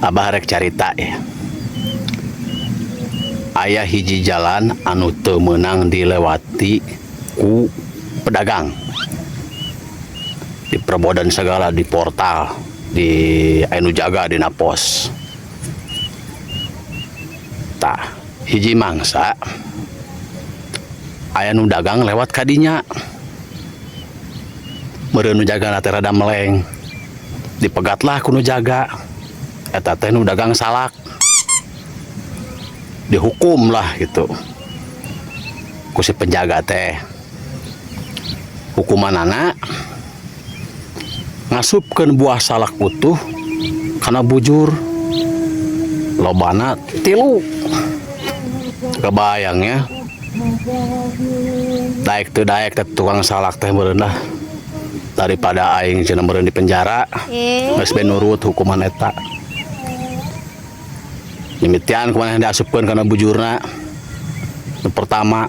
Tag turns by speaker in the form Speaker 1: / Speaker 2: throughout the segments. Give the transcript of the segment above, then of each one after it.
Speaker 1: Abah rek carita ya. Aya hiji jalan anu teu meunang dilewati ku pedagang. Di perbodan segala, di portal, di anu jaga di napos. Tah, hiji mangsa aya nu dagang lewat kadinya. Meureun nu jaga teh rada meleng. Dipegatlah ku nu jaga. Eta teh nu dagang salak. Dihukum lah gitu ku si penjaga teh. Hukuman anak ngasupkeun buah salak utuh karena bujur lobana 3. Kebayangnya daek teu daek teh tukang salak teh meureun lah daripada aing cenah meureun di penjara geus bae nurut hukuman eta. Nyimitian kumaha diasupkeun kana bujurna. Nu pertama,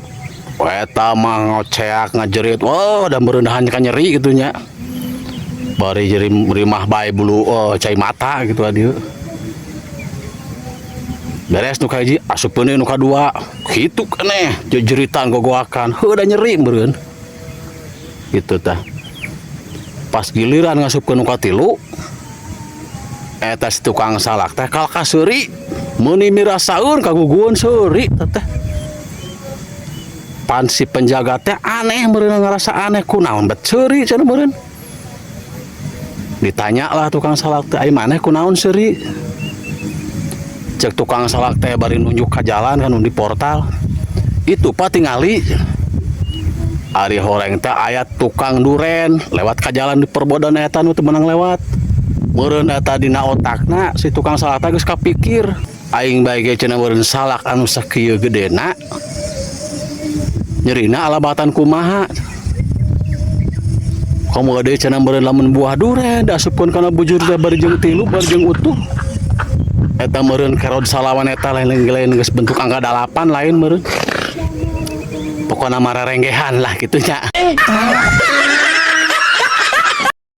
Speaker 1: eta mah ngoceak ngajerit, wah da meureundahan ka nyeri kitu nya. Bari jeri rimah bae bulu cai mata gitu adieu. Beres nu kahiji asupkeun nu kadua, kitu keneh jejeritan gogoakan, heuh da nyeri meureun. Gitu tah. Pas giliran ngasupkeun nu katilu, eta si tukang salak teh kal kaseuri. Meni mirasaun kaguguan seuri teh. Pan si penjaga teh aneh meureun ngarasa aneh kunaon bet seuri cenah meureun. Ditanya lah tukang salak teh ai maneh kunaon seuri. Cek tukang salak teh bari nunjuk ka jalan kan di portal. Itu pa tingali ari horeng teh aya tukang duren lewat ka jalan di perbodan eta nu teu meunang lewat. Meureun eta dina otakna si tukang salak teh geus kapikir. Aing bae ge cenah meureun salak anu sakieu gedena nyerina alabatan kumaha. Komo deui cenah meureun lamun buah duren diasupkeun kana bujur teh barjeng 3 barjeng utuh. Eta meureun kerod salawan eta lain geus bentuk angka 8 lain meureun. Pokona mararenggehan lah kitu nya.